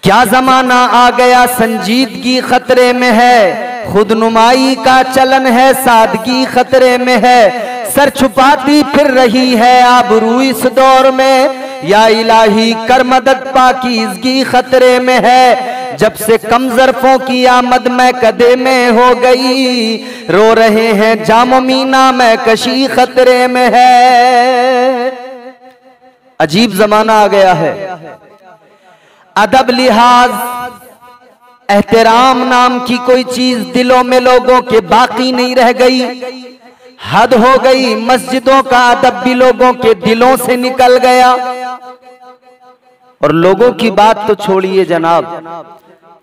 क्या जमाना आ गया संजीदगी खतरे में है, खुदनुमाई का चलन है सादगी खतरे में है, सर छुपाती फिर रही है आबरू इस दौर में, या इलाही कर मदद पाकीज़गी खतरे में है। जब से कम ज़र्फ़ों की आमद में कदे में हो गई, रो रहे हैं जामो मीना में कशी खतरे में है। अजीब जमाना आ गया है, अदब लिहाज एहतराम नाम की कोई चीज दिलों में लोगों के बाकी नहीं रह गई। हद हो गई, मस्जिदों का अदब भी लोगों के दिलों से निकल गया। और लोगों की बात तो छोड़िए जनाब,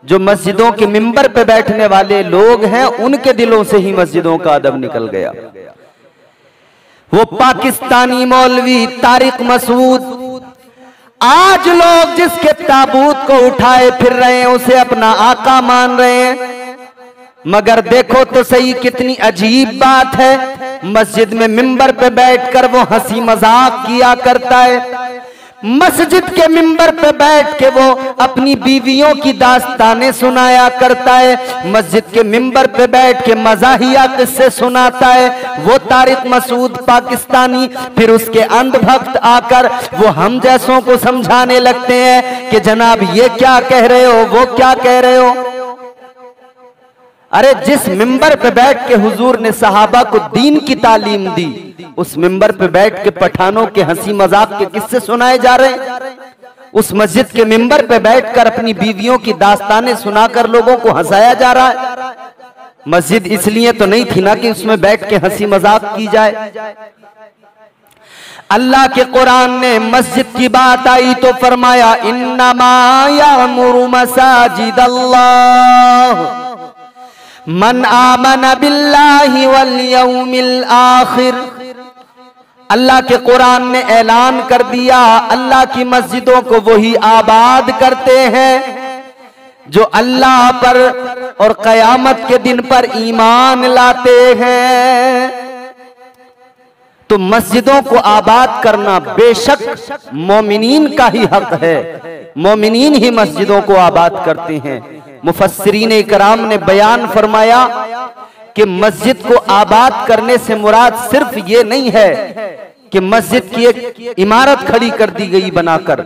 जो मस्जिदों के मिंबर पे बैठने वाले लोग हैं उनके दिलों से ही मस्जिदों का अदब निकल गया। वो पाकिस्तानी मौलवी तारिक मसूद, आज लोग जिसके ताबूत को उठाए फिर रहे हैं उसे अपना आका मान रहे हैं। मगर देखो तो सही कितनी अजीब बात है, मस्जिद में मिंबर पे बैठकर वो हंसी मजाक किया करता है। मस्जिद के मिंबर पे बैठ के वो अपनी बीवियों की दास्तानें सुनाया करता है। मस्जिद के मिंबर पे बैठ के मजाहिया किस्से सुनाता है वो तारिक मसूद पाकिस्तानी। फिर उसके अंधभक्त आकर वो हम जैसों को समझाने लगते हैं कि जनाब ये क्या कह रहे हो, वो क्या कह रहे हो। अरे जिस मिंबर पे बैठ के हुजूर ने सहाबा को दीन की तालीम दी, उस मिंबर पे बैठ के पठानों के हंसी मजाक के किस्से सुनाए जा रहे हैं। उस मस्जिद के मिंबर पे बैठकर अपनी बीवियों की दास्तानें सुनाकर लोगों को हंसाया जा रहा है। मस्जिद इसलिए तो नहीं थी ना कि उसमें बैठ के हंसी मजाक की जाए। अल्लाह के कुरान ने मस्जिद की बात आई तो फरमाया इन्नमा यामुरु मसाजिदल्लाह मन आमन बिल्लाहि वल यौमिल आखिर। अल्लाह के कुरान ने ऐलान कर दिया अल्लाह की मस्जिदों को वही आबाद करते हैं जो अल्लाह पर और कयामत के दिन पर ईमान लाते हैं। तो मस्जिदों को आबाद करना बेशक मोमिनीन का ही हक है, मोमिनीन ही मस्जिदों को आबाद करते हैं। मुफस्सिरीन इकराम ने बयान फरमाया कि मस्जिद को आबाद करने से मुराद सिर्फ ये नहीं है कि मस्जिद की एक इमारत खड़ी कर दी गई बनाकर।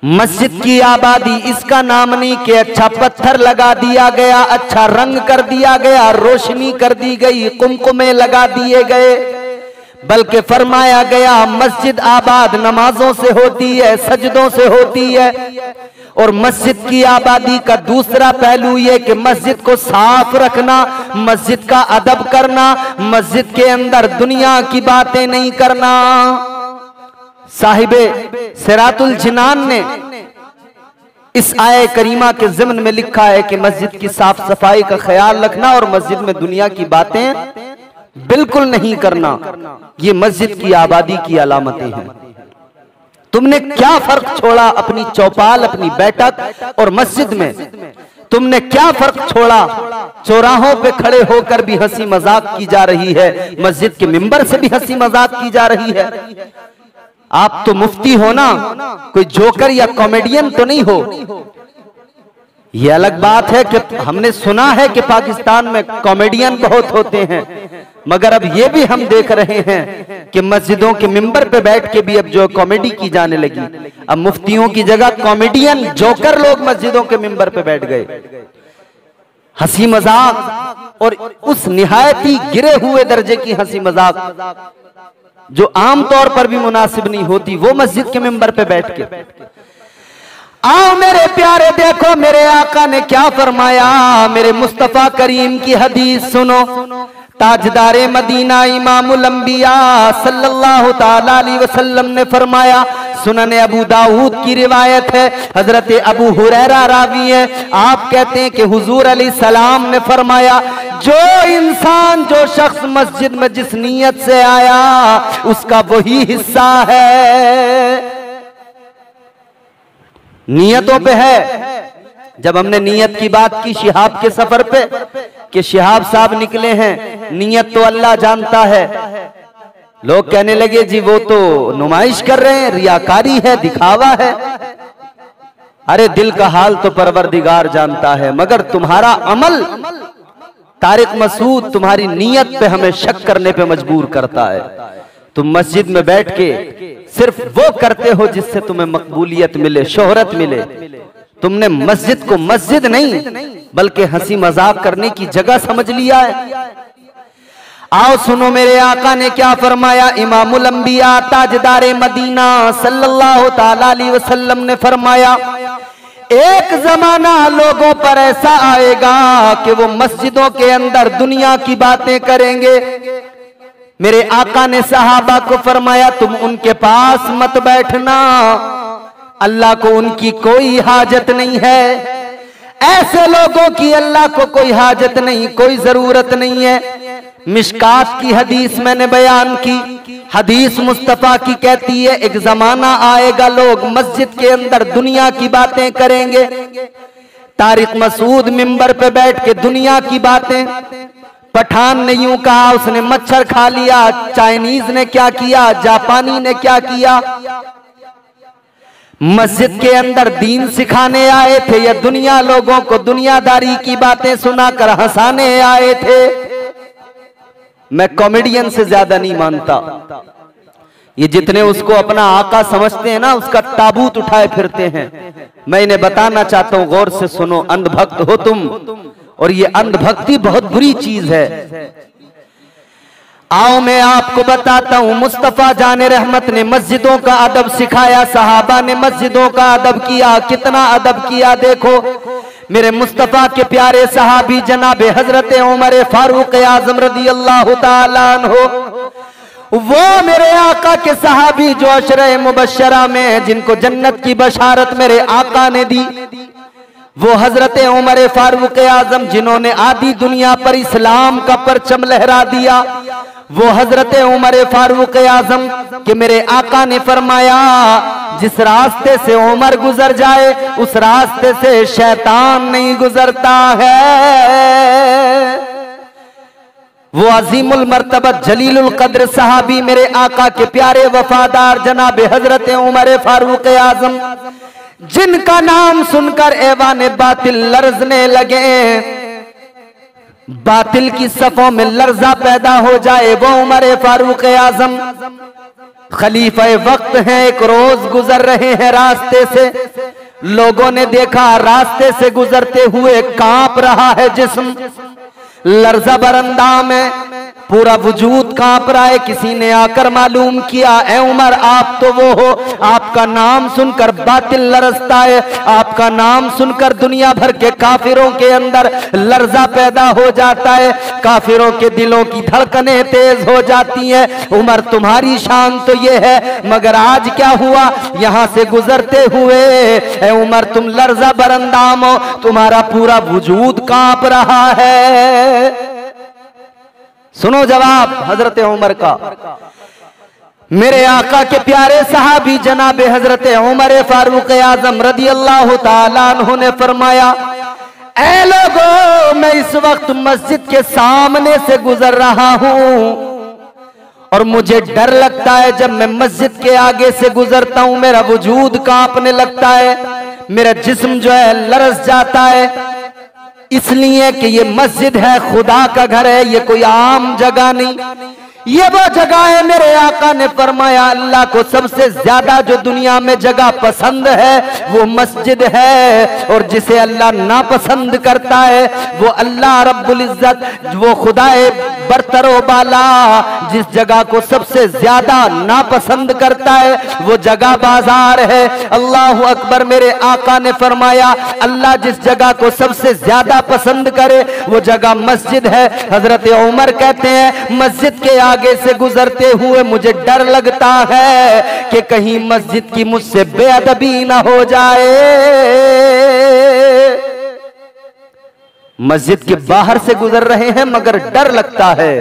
मस्जिद की आबादी इसका नाम नहीं कि अच्छा पत्थर लगा दिया गया, अच्छा रंग कर दिया गया, रोशनी कर दी गई, कुमकुमे लगा दिए गए, बल्कि फरमाया गया मस्जिद आबाद नमाजों से होती है, सजदों से होती है। और मस्जिद की आबादी का दूसरा पहलू यह कि मस्जिद को साफ रखना, मस्जिद का अदब करना, मस्जिद के अंदर दुनिया की बातें नहीं करना। साहिबे सिरातुल जिनान ने इस आये करीमा के ज़िम्न में लिखा है कि मस्जिद की साफ सफाई का ख्याल रखना और मस्जिद में दुनिया की बातें बिल्कुल नहीं करना, ये मस्जिद की आबादी की अलामतें हैं। तुमने क्या फर्क छोड़ा अपनी चौपाल, अपनी बैठक और मस्जिद में? तुमने क्या फर्क छोड़ा? चौराहों पे खड़े होकर भी हंसी मजाक की जा रही है, मस्जिद के मिंबर से भी हंसी मजाक की जा रही है। आप तो मुफ्ती हो ना, कोई जोकर या कॉमेडियन तो नहीं हो। यह अलग बात है कि हमने सुना है कि पाकिस्तान में कॉमेडियन बहुत होते हैं, मगर अब ये भी हम देख रहे हैं कि मस्जिदों के मिंबर पे बैठ के भी अब जो कॉमेडी की जाने लगी। अब मुफ्तियों की जगह कॉमेडियन जोकर लोग मस्जिदों के मिंबर पे बैठ गए, हंसी मजाक, और उस निहायत ही गिरे हुए दर्जे की हंसी मजाक जो आमतौर पर भी मुनासिब नहीं होती, वो मस्जिद के मिंबर पे बैठ के। आओ मेरे प्यारे देखो मेरे आका ने क्या फरमाया, मेरे मुस्तफा करीम की हदीस सुनो। ताजदारे मदीना इमामुल अंबिया सल्लल्लाहु ताला अलैहि वसल्लम ने फरमाया, सुनन अबू दाऊद की रिवायत है, हजरत अबू हुरैरा रावी है, आप कहते हैं कि हुजूर अलैहिस्सलाम ने फरमाया जो इंसान जो शख्स मस्जिद में जिस नीयत से आया उसका वही हिस्सा है। नियतों पे है। जब हमने नियत की बात की शिहाब के सफर पे कि शिहाब साहब निकले हैं, नियत तो अल्लाह जानता है, लोग कहने लगे जी वो तो नुमाइश कर रहे हैं, रियाकारी है, दिखावा है। अरे दिल का हाल तो परवरदिगार जानता है, मगर तुम्हारा अमल तारिक मसूद तुम्हारी नीयत पे हमें शक करने पे मजबूर करता है। तुम मस्जिद में बैठ के सिर्फ वो करते हो जिससे तुम्हें मकबूलियत मिले, शोहरत मिले। तुमने मस्जिद को मस्जिद नहीं बल्कि हंसी मजाक करने की जगह समझ लिया है। आओ सुनो मेरे आका ने क्या फरमाया। इमामुल अंबिया ताजदारे मदीना सल्लल्लाहु ताला अलैहि वसल्लम ने फरमाया, एक जमाना लोगों पर ऐसा आएगा कि वो मस्जिदों के अंदर दुनिया की बातें करेंगे। मेरे आका ने सहाबा को फरमाया, तुम उनके पास मत बैठना, अल्लाह को उनकी कोई हाजत नहीं है। ऐसे लोगों की अल्लाह को कोई हाजत नहीं, कोई जरूरत नहीं है। मिशकात की हदीस मैंने बयान की, हदीस मुस्तफा की कहती है, एक जमाना आएगा लोग मस्जिद के अंदर दुनिया की बातें करेंगे। तारिक मसूद मिंबर पे बैठ के दुनिया की बातें। पठान ने यूं कहा, उसने मच्छर खा लिया, चाइनीज ने क्या किया, जापानी ने क्या किया। मस्जिद के अंदर दीन सिखाने आए थे या दुनिया लोगों को दुनियादारी की बातें सुनाकर हंसाने आए थे। मैं कॉमेडियन से ज्यादा नहीं मानता। ये जितने उसको अपना आका समझते हैं ना, उसका ताबूत उठाए फिरते हैं। मैं इन्हें बताना चाहता हूं, गौर से सुनो। अंधभक्त हो तुम, और ये अंधभक्ति बहुत बुरी चीज है। आओ मैं आपको बताता हूं, मुस्तफा जाने रहमत ने मस्जिदों का अदब सिखाया, सहाबा ने मस्जिदों का अदब किया। कितना अदब किया देखो। मेरे मुस्तफा के प्यारे सहाबी जनाब हजरत उमर फारूक आजम रदी अल्लाह ताला अन्हु, वो मेरे आका के सहाबी जो अशरे मुबशरा में, जिनको जन्नत की बशारत मेरे आका ने दी, वो हजरत उमर फारूक आजम जिन्होंने आधी दुनिया पर इस्लाम का परचम लहरा दिया, वो हजरत उमर फारूक आजम कि मेरे आका ने फरमाया, जिस रास्ते से उमर गुजर जाए उस रास्ते से शैतान नहीं गुजरता है। वो अजीमुल मर्तबत जलीलुल कद्र सहाबी मेरे आका के प्यारे वफादार जनाब हजरत उमर फारूक आजम, जिनका नाम सुनकर ऐवान बातिल लर्जने लगे, बातिल की सफों में लर्जा पैदा हो जाए, वो उमर फारूक आजम खलीफा वक्त हैं। एक रोज गुजर रहे हैं रास्ते से, लोगों ने देखा रास्ते से गुजरते हुए कांप रहा है जिस्म, लर्जा बरंदाम है, पूरा वजूद कांप रहा है। किसी ने आकर मालूम किया, ए उमर आप तो वो हो, आपका नाम सुनकर बातिल लरसता है, आपका नाम सुनकर दुनिया भर के काफिरों के अंदर लर्जा पैदा हो जाता है, काफिरों के दिलों की धड़कनें तेज हो जाती हैं। उमर तुम्हारी शान तो ये है, मगर आज क्या हुआ, यहां से गुजरते हुए ए उमर तुम लर्जा बरंदाम हो, तुम्हारा पूरा वजूद कांप रहा है। सुनो जवाब हजरत उमर का। मेरे आका के प्यारे सहाबी जनाब हजरत उमर फारूक आजम रदी अल्लाह ताला अन्हु ने फरमाया, ऐ लोगों, मैं इस वक्त मस्जिद के सामने से गुजर रहा हूं और मुझे डर लगता है, जब मैं मस्जिद के आगे से गुजरता हूं मेरा वजूद कांपने लगता है, मेरा जिस्म जो है लरस जाता है, इसलिए कि ये मस्जिद है, खुदा का घर है, ये कोई आम जगह नहीं, ये वो जगह है। मेरे आका ने फरमाया, अल्लाह को सबसे ज्यादा जो दुनिया में जगह पसंद है वो मस्जिद है, और जिसे अल्लाह नापसंद करता है वो अल्लाह रब्बुल इज्जत, वो खुदाए बरतरो बाला, जिस जगह को सबसे ज्यादा नापसंद करता है वो जगह बाजार है। अल्लाह अकबर। मेरे आका ने फरमाया, अल्लाह जिस जगह को सबसे ज्यादा पसंद करे वो जगह मस्जिद है। हजरत उमर कहते हैं, मस्जिद के आगे से गुजरते हुए मुझे डर लगता है कि कहीं मस्जिद की मुझसे बेअदबी ना हो जाए। मस्जिद के बाहर से गुजर रहे हैं मगर डर लगता है।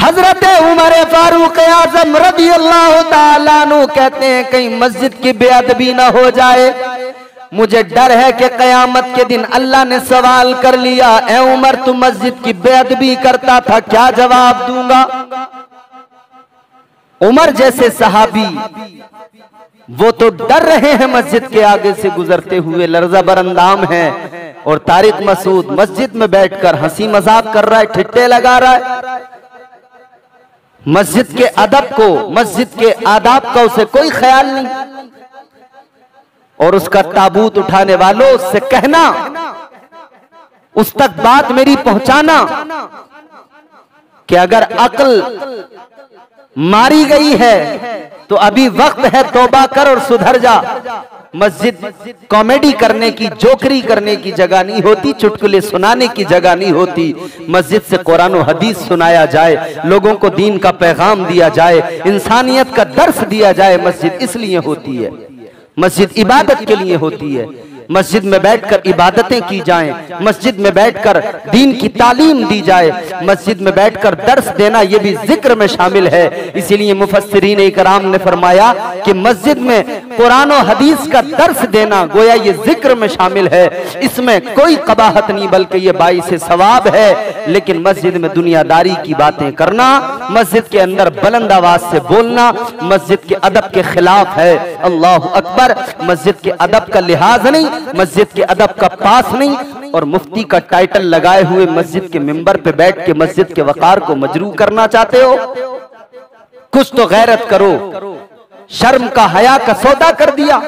हजरत उमर फारूक आजम रदी अल्लाह ताला अन्हु कहते हैं, कहीं मस्जिद की बेअदबी ना हो जाए, मुझे डर है कि कयामत के दिन अल्लाह ने सवाल कर लिया, ए उमर तू मस्जिद की बेअदबी करता था, क्या जवाब दूंगा। उमर जैसे सहाबी वो तो डर रहे हैं मस्जिद के आगे से गुजरते हुए, लर्जा बरंदाम है। और तारिक मसूद मस्जिद में बैठकर हंसी मजाक कर रहा है, ठिट्टे लगा रहा है। मस्जिद के अदब को, मस्जिद के आदाब का उसे कोई ख्याल नहीं। और उसका ताबूत उठाने वालों, उससे कहना, उस तक बात मेरी पहुंचाना कि अगर अक्ल मारी गई है तो अभी वक्त है, तौबा कर और सुधर जा। मस्जिद कॉमेडी करने की, जोकरी करने की जगह नहीं होती, चुटकुले सुनाने की जगह नहीं होती। मस्जिद से कुरान और हदीस सुनाया जाए, लोगों को दीन का पैगाम दिया जाए, इंसानियत का दर्स दिया जाए। मस्जिद इसलिए होती है, मस्जिद इबादत के लिए होती है। मस्जिद में बैठकर इबादतें की जाएं, मस्जिद में बैठकर दीन की तालीम दी जाए, मस्जिद में बैठकर दर्स देना ये भी जिक्र में शामिल है। इसीलिए मुफस्सिरीन इकराम ने फरमाया कि मस्जिद में कुरान और हदीस का दर्स देना गोया ये जिक्र में शामिल है। इसमें कोई कबाहत नहीं, बल्कि ये बाइसे सवाब है। लेकिन मस्जिद में दुनियादारी की बातें करना, मस्जिद के अंदर बुलंद आवाज से बोलना मस्जिद के अदब के खिलाफ है। अल्लाह अकबर। मस्जिद के अदब का लिहाज नहीं, मस्जिद के अदब का पास नहीं। और मुफ्ती का टाइटल लगाए हुए मस्जिद के मिंबर पे बैठ के मस्जिद के वकार को मजरू करना चाहते हो? कुछ तो गैरत करो। शर्म का, हया का सौदा कर दिया।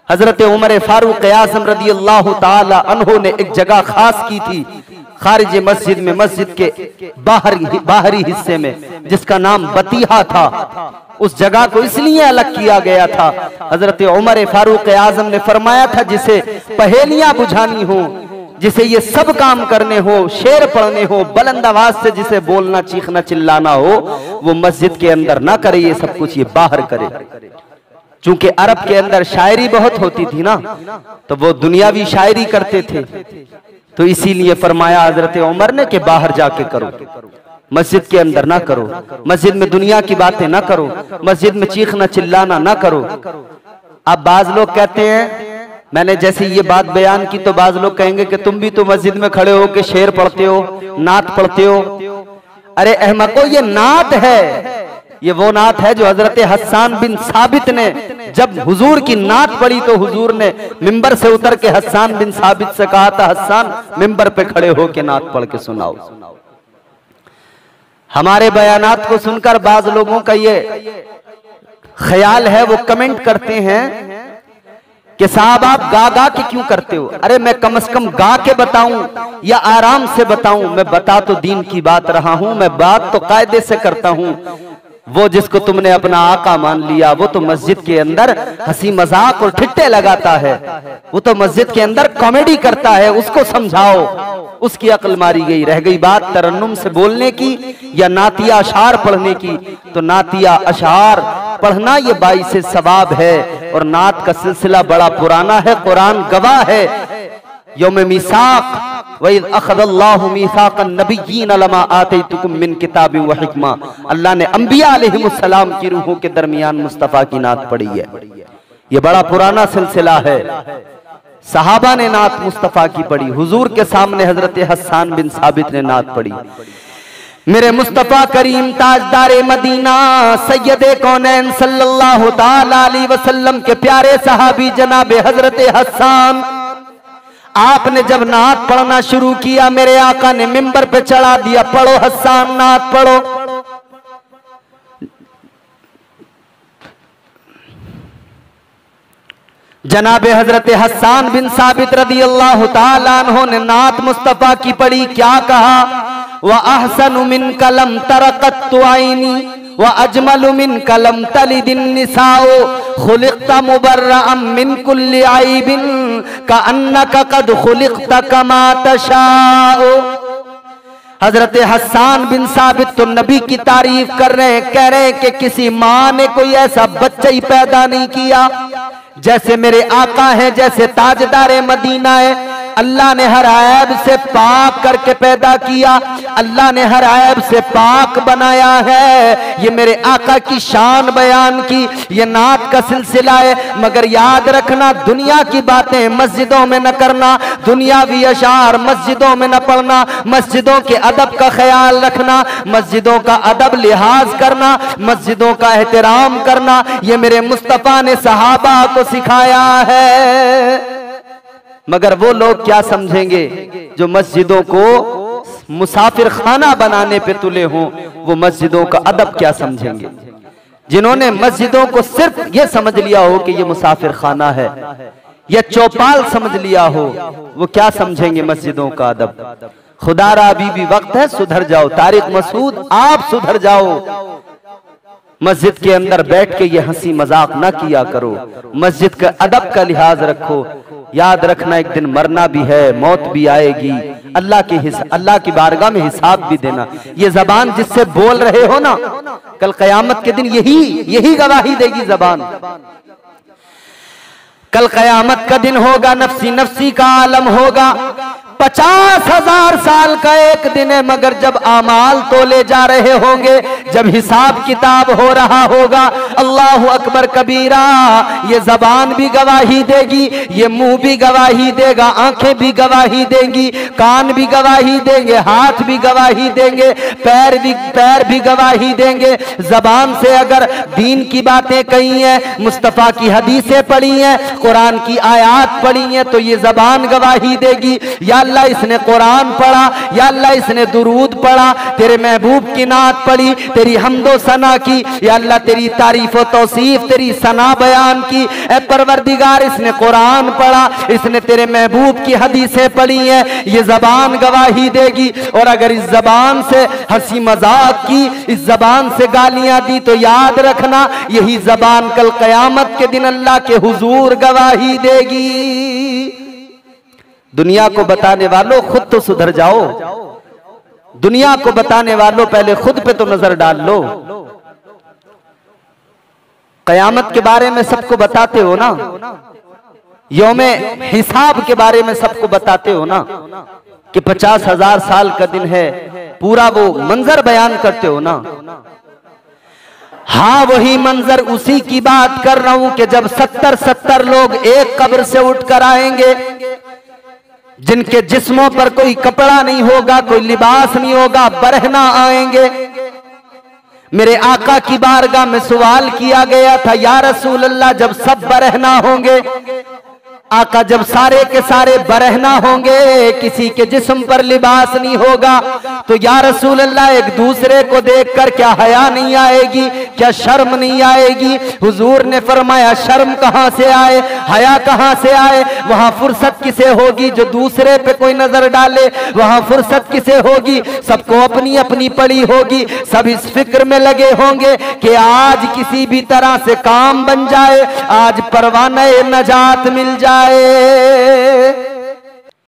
हजरत उमर फारूक आज़म रदी अल्लाह ताला अन्हो ने एक जगह खास की थी खारिज मस्जिद में, मस्जिद के बाहरी हिस्से में, जिसका नाम बतीहा था। उस जगह को इसलिए अलग किया गया था, हजरत उमर फारूक आज़म ने फरमाया था जिसे पहेलियां बुझानी हो, जिसे ये सब काम करने हो, शेर पढ़ने हो, बुलंद आवाज से जिसे बोलना, चीखना, चिल्लाना हो, वो मस्जिद के अंदर ना करे, ये सब कुछ ये बाहर करे। चूंकि अरब के अंदर शायरी बहुत होती थी ना, तो वो दुनियावी शायरी करते थे, तो इसीलिए फरमाया हजरत उमर ने कि बाहर जाके करो, मस्जिद के अंदर ना करो। मस्जिद में दुनिया की बातें ना करो, मस्जिद में चीखना चिल्लाना ना करो। अब बाज लोग कहते हैं, मैंने जैसे ये बात बयान की तो बाज लोग कहेंगे कि तुम भी तो मस्जिद में खड़े हो के शेर पढ़ते हो, नात पढ़ते हो। अरे अहमको, ये नात है, ये वो नात है जो हजरत हस्सान बिन साबित ने जब हुजूर की नात पढ़ी तो हुजूर ने मिंबर से उतर के हस्सान बिन साबित से कहा था, हस्सान मिंबर पे खड़े हो के नात पढ़ के सुनाओ। हमारे बयानात को सुनकर बाज लोगों का ये ख्याल है, वो कमेंट करते हैं कि साहब आप गा गा के क्यों करते हो? अरे मैं कम से कम गा के बताऊं या आराम से बताऊं? मैं बता तो दीन की बात रहा हूं, मैं बात तो कायदे से करता हूं। वो जिसको तुमने अपना आका मान लिया, वो तो मस्जिद के अंदर हंसी मजाक और ठिट्टे लगाता है, वो तो मस्जिद के अंदर कॉमेडी करता है। उसको समझाओ, उसकी अक्ल मारी गई। रह गई बात तरन्नुम से बोलने की या नातिया अशार पढ़ने की, तो नातिया अशार पढ़ना ये बाइसे सवाब है। और नात का सिलसिला बड़ा पुराना है, कुरान गवाह है। यौम मीसाक वइज़ अख़ज़ल्लाहु मीसाक़न नबिय्यीन लमा आतैतुकुम मिन किताबिन व हिकमा, अल्लाह ने अंबिया अलैहिमुस्सलाम की रूहों के दरमियान मुस्तफ़ा की नात पढ़ी है। ये बड़ा पुराना सिलसिला है। सहाबा ने नात मुस्तफ़ा की पढ़ी, हुजूर के सामने हजरत हस्सान बिन साबित ने नात पढ़ी। मेरे मुस्तफ़ा करीम ताजदारे मदीना सैयदे कौनैन सल्लल्लाहु ताला अलैहि वसल्लम के प्यारे सहाबी जनाब हजरत हस्सान, आपने जब नात पढ़ना शुरू किया, मेरे आका ने मिंबर पे चढ़ा दिया, पढ़ो हस्सान नात पढ़ो। जनाबे हजरत हस्सान बिन साबित रदी अल्लाह ताला अन्हु ने नात मुस्तफ़ा की पढ़ी। क्या कहा? व अहसनु मिन कलम तरक़त आइनी व अजमलु मिन कलम तलिदिन निसाओ खुलिक़्ता मुबर्रअम मिन कुल्लि आइबिन कअन्नका क़द खुलिक़्ता कमा तशाओ। हजरत हस्सान बिन साबित तो नबी की तारीफ कर रहे हैं, कह रहे हैं कि किसी माँ ने कोई ऐसा बच्चा ही पैदा नहीं किया जैसे मेरे आका है, जैसे ताजदारे मदीना है। अल्लाह ने हर ऐब से पाक करके पैदा किया, अल्लाह ने हर ऐब से पाक बनाया है। ये मेरे आका की शान बयान की, ये नात का सिलसिला है। मगर याद रखना, दुनिया की बातें मस्जिदों में न करना, दुनियावी अशार मस्जिदों में न पढ़ना, मस्जिदों के अदब का ख्याल रखना, मस्जिदों का अदब लिहाज करना, मस्जिदों का एहतराम करना, ये मेरे मुस्तफा ने सहाबा को सिखाया है। मगर वो लोग क्या समझेंगे जो मस्जिदों को मुसाफिर खाना बनाने पे तुले हों, वो मस्जिदों का अदब क्या समझेंगे? जिन्होंने मस्जिदों को सिर्फ ये समझ लिया हो कि ये मुसाफिर खाना है या चौपाल समझ लिया हो, वो क्या समझेंगे मस्जिदों का अदब? खुदारा अभी भी वक्त है, सुधर जाओ। तारिक मसूद, आप सुधर जाओ। मस्जिद के अंदर बैठ के ये हंसी मजाक ना किया करो, मस्जिद का अदब का लिहाज रखो। याद रखना, एक दिन मरना भी है, मौत भी आएगी, अल्लाह की बारगाह में हिसाब भी देना। ये जबान जिससे बोल रहे हो ना, कल कयामत के दिन यही गवाही देगी जबान। कल कयामत का दिन होगा, नफ्सी नफ्सी का आलम होगा। 50,000 साल का एक दिन है, मगर जब आमाल तोले जा रहे होंगे, जब हिसाब किताब हो रहा होगा, अल्लाह अकबर कबीरा, ये जबान भी गवाही देगी, ये मुंह भी गवाही देगा, आंखें भी गवाही देंगी, कान भी गवाही देंगे, हाथ भी गवाही देंगे, पैर भी गवाही देंगे। जबान से अगर दीन की बातें कही हैं, मुस्तफा की हदीसें पढ़ी हैं, कुरान की आयात पढ़ी हैं, तो ये जबान गवाही देगी, या अल्लाह इसने कुरान पढ़ा, या अल्लाह इसने दुरूद पढ़ा, तेरे महबूब की नात पढ़ी, तेरी हम्दो सना की, या अल्लाह तेरी तारीफ व तौसीफ, तेरी सना बयान की। ए परवरदिगार, इसने कुरान पढ़ा, इसने तेरे महबूब की हदीसें पढ़ी हैं, ये जबान गवाही देगी। और अगर इस जबान से हंसी मजाक की, इस जबान से गालियां दी, तो याद रखना, यही जबान कल कयामत के दिन अल्लाह के हुजूर गवाही देगी। दुनिया को बताने वालों, खुद तो सुधर जाओ। दुनिया को बताने वालों, पहले खुद पे तो नजर डाल लो। कयामत के बारे में सबको बताते हो ना, यौमे हिसाब के बारे में सबको बताते हो ना, कि 50,000 साल का दिन है, पूरा वो मंजर बयान करते हो ना। हाँ, वही मंजर, उसी की बात कर रहा हूं कि जब 70 लोग एक कब्र से उठकर आएंगे, जिनके जिस्मों पर कोई कपड़ा नहीं होगा, कोई लिबास नहीं होगा, बरहना आएंगे। मेरे आका की बारगाह में सवाल किया गया था, या रसूल अल्लाह, जब सब बरहना होंगे, आका जब सारे के सारे बरहना होंगे, किसी के जिस्म पर लिबास नहीं होगा, तो या रसूल अल्लाह, एक दूसरे को देखकर क्या हया नहीं आएगी, क्या शर्म नहीं आएगी? हुजूर ने फरमाया, शर्म कहां से आए, हया कहां से आए? वहां फुर्सत किसे होगी जो दूसरे पे कोई नजर डाले? वहां फुर्सत किसे होगी? सबको अपनी अपनी पड़ी होगी। सब इस फिक्र में लगे होंगे कि आज किसी भी तरह से काम बन जाए, आज परवाना नजात मिल जाए।